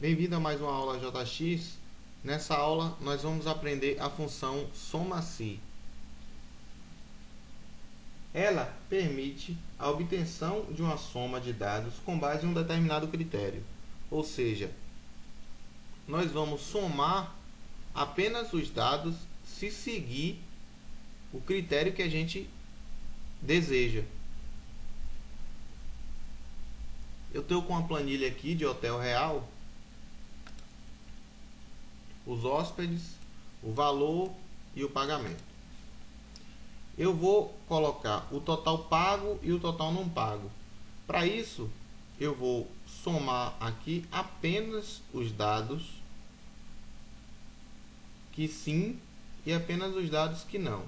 Bem-vindo a mais uma aula JX. Nessa aula nós vamos aprender a função soma-se. Ela permite a obtenção de uma soma de dados com base em um determinado critério. Ou seja, nós vamos somar apenas os dados se seguir o critério que a gente deseja. Eu estou com uma planilha aqui de Hotel Real, os hóspedes, o valor e o pagamento. Eu vou colocar o total pago e o total não pago. Para isso, eu vou somar aqui apenas os dados que sim e apenas os dados que não,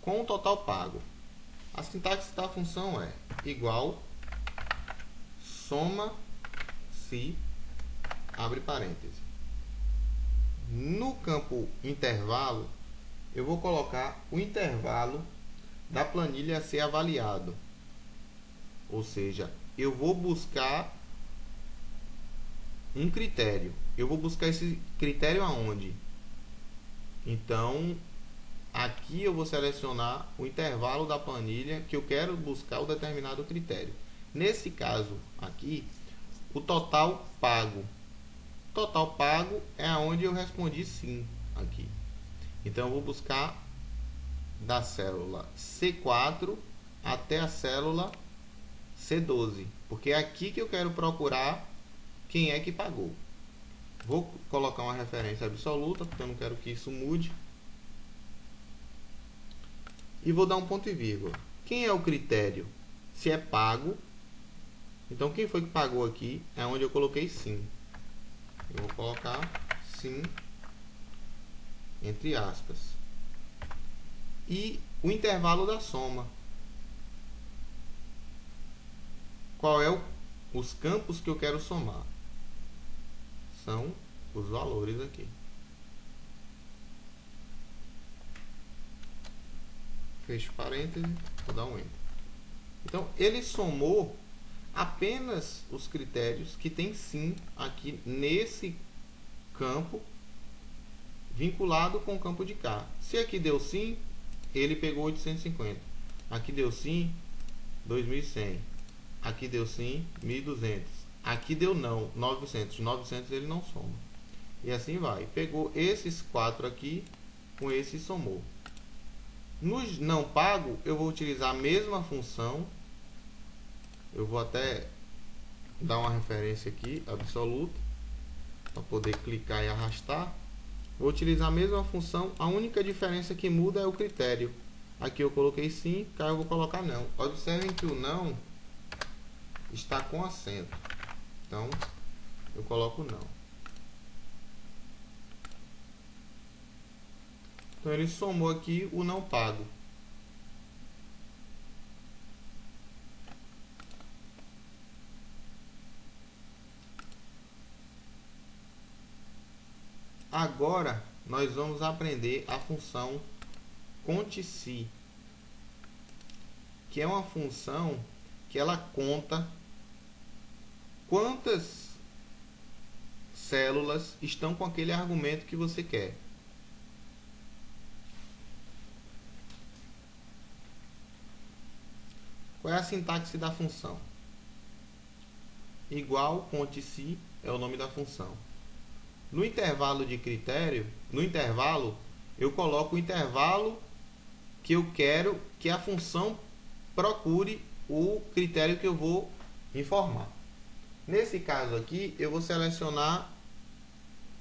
com o total pago. A sintaxe da função é igual soma-se, abre parênteses. No campo intervalo, eu vou colocar o intervalo da planilha a ser avaliado. Ou seja, eu vou buscar um critério. Eu vou buscar esse critério aonde? Então, aqui eu vou selecionar o intervalo da planilha que eu quero buscar o determinado critério. Nesse caso aqui, o total pago. Total pago é aonde eu respondi sim aqui. Então eu vou buscar da célula C4 até a célula C12, porque é aqui que eu quero procurar quem é que pagou. Vou colocar uma referência absoluta, porque eu não quero que isso mude. E vou dar um ponto e vírgula. Quem é o critério? Se é pago, então quem foi que pagou aqui é onde eu coloquei sim. Eu vou colocar sim entre aspas. E o intervalo da soma. Qual é os campos que eu quero somar? São os valores aqui. Fecho parênteses, vou dar um enter. Então, ele somou apenas os critérios que tem sim aqui nesse campo vinculado com o campo de cá. Se aqui deu sim, ele pegou 850. Aqui deu sim, 2100. Aqui deu sim, 1200. Aqui deu não, 900. 900 ele não soma. E assim vai. Pegou esses 4 aqui, com esse somou. Nos não pago, eu vou utilizar a mesma função. Eu vou até dar uma referência aqui, absoluta, para poder clicar e arrastar. Vou utilizar a mesma função, a única diferença que muda é o critério. Aqui eu coloquei sim, cá eu vou colocar não. Observem que o não está com acento. Então, eu coloco não. Então, ele somou aqui o não pago. Agora, nós vamos aprender a função conte-se, que é uma função que ela conta quantas células estão com aquele argumento que você quer. Qual é a sintaxe da função? Igual conte-se é o nome da função. No intervalo de critério, no intervalo, eu coloco o intervalo que eu quero que a função procure o critério que eu vou informar. Nesse caso aqui, eu vou selecionar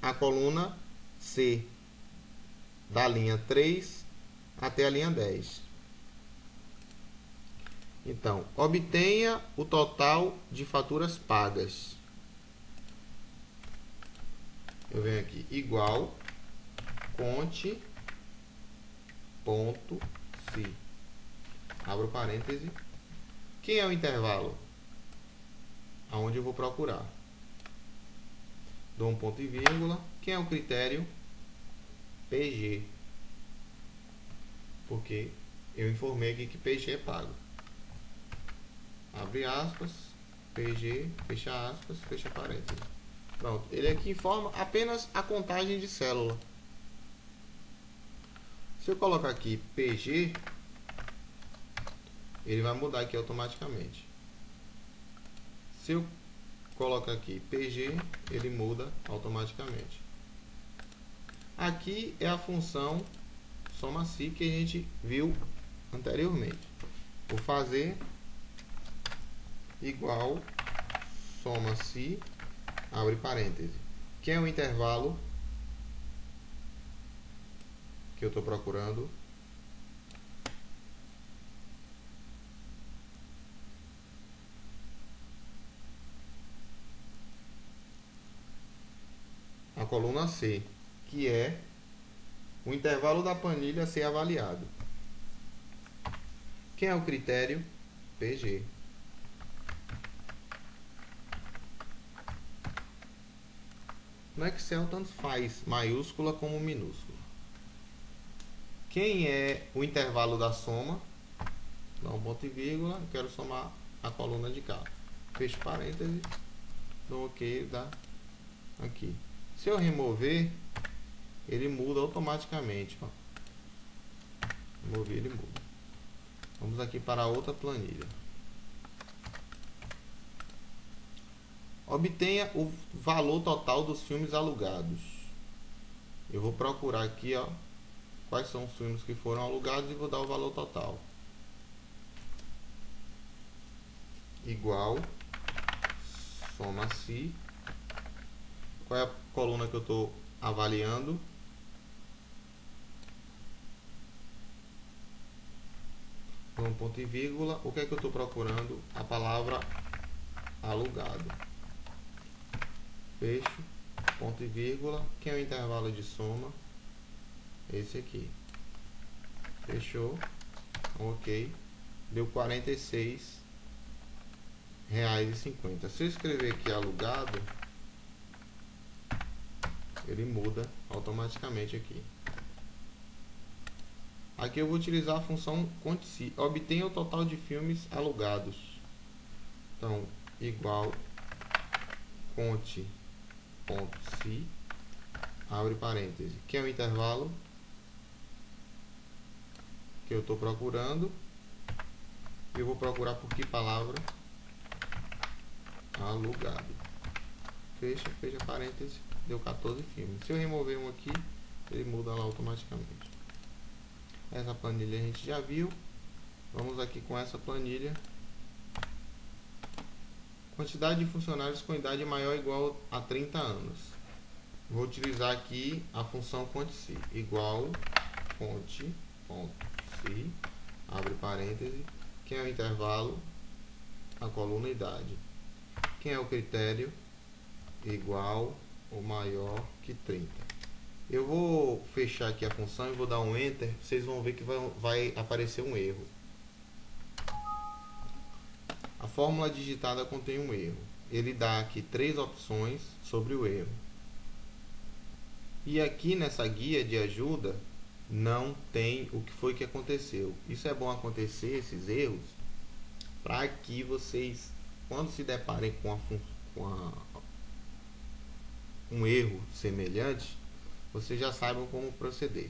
a coluna C, da linha 3 até a linha 10. Então, obtenha o total de faturas pagas. Eu venho aqui, igual, conte, ponto, se. Abro parêntese. Quem é o intervalo? Aonde eu vou procurar. Dou um ponto e vírgula. Quem é o critério? PG. Porque eu informei aqui que PG é pago. Abre aspas. PG, fecha aspas, fecha parênteses. Pronto, ele aqui informa apenas a contagem de célula. Se eu colocar aqui PG, ele vai mudar aqui automaticamente. Se eu colocar aqui PG, ele muda automaticamente. Aqui é a função soma-se que a gente viu anteriormente. Vou fazer igual soma-se, abre parêntese, que é o intervalo que eu estou procurando, a coluna C, que é o intervalo da planilha a ser avaliado. Quem é o critério? PG. No Excel tanto faz maiúscula como minúscula. Quem é o intervalo da soma? Dá um ponto e vírgula, quero somar a coluna de cá. Fecho parênteses, dou OK, dá aqui. Se eu remover, ele muda automaticamente. Ó. Remover, ele muda. Vamos aqui para outra planilha. Obtenha o valor total dos filmes alugados. Eu vou procurar aqui, ó, quais são os filmes que foram alugados e vou dar o valor total. Igual soma-se. Qual é a coluna que eu estou avaliando? Um ponto e vírgula. O que é que eu estou procurando? A palavra alugado. Fecho, ponto e vírgula. Quem é o intervalo de soma? Esse aqui. Fechou. OK. Deu R$46,50. Se eu escrever aqui alugado, ele muda automaticamente aqui. Aqui eu vou utilizar a função conte-se. Obtenha o total de filmes alugados. Então, igual conte.se, abre parêntese, que é o intervalo que eu estou procurando. Eu vou procurar por que palavra? Alugado. Fecha parêntese, deu 14 filmes. Se eu remover um aqui, ele muda lá automaticamente. Essa planilha a gente já viu. Vamos aqui com essa planilha. Quantidade de funcionários com idade maior ou igual a 30 anos. Vou utilizar aqui a função conte-se. Igual conte.se, abre parêntese. Quem é o intervalo? A coluna idade. Quem é o critério? Igual ou maior que 30. Eu vou fechar aqui a função e vou dar um Enter. Vocês vão ver que vai aparecer um erro. A fórmula digitada contém um erro. Ele dá aqui 3 opções sobre o erro. E aqui nessa guia de ajuda não tem o que foi que aconteceu. Isso é bom acontecer, esses erros, para que vocês, quando se deparem com um erro semelhante, vocês já saibam como proceder.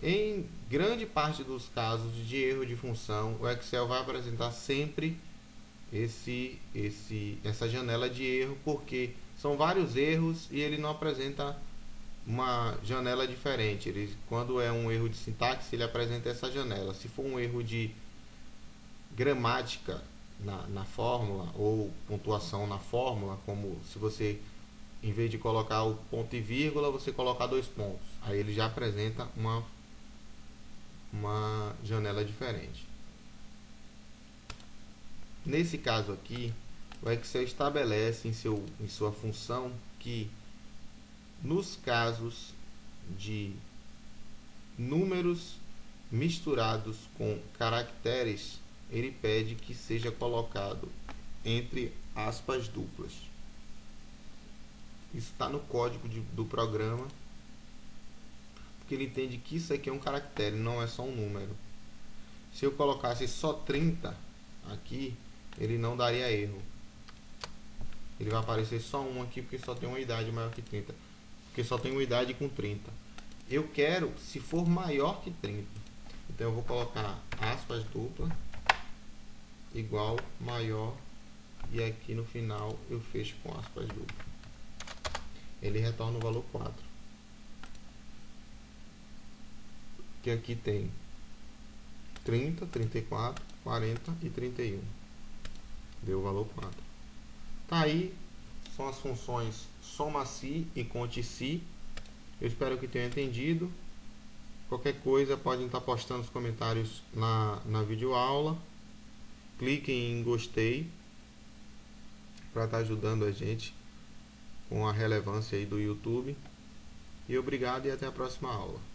Em grande parte dos casos de erro de função, o Excel vai apresentar sempre essa janela de erro, porque são vários erros e ele não apresenta uma janela diferente. Quando é um erro de sintaxe, ele apresenta essa janela. Se for um erro de gramática na fórmula ou pontuação na fórmula, como se você, em vez de colocar o ponto e vírgula, você colocar 2 pontos, aí ele já apresenta uma janela diferente. Nesse caso aqui, o Excel estabelece em sua função que nos casos de números misturados com caracteres, ele pede que seja colocado entre aspas duplas. Isso está no código do programa, porque ele entende que isso aqui é um caractere, não é só um número. Se eu colocasse só 30 aqui, ele não daria erro. Ele vai aparecer só um aqui porque só tem uma idade maior que 30. Porque só tem uma idade com 30. Eu quero se for maior que 30. Então eu vou colocar aspas dupla igual maior e aqui no final eu fecho com aspas dupla. Ele retorna o valor 4. Que aqui tem 30, 34, 40 e 31. Deu o valor 4. Tá aí, são as funções soma-se e conte-se. Eu espero que tenham entendido. Qualquer coisa podem estar postando nos comentários na videoaula. Cliquem em gostei para estar ajudando a gente com a relevância aí do YouTube. E obrigado e até a próxima aula.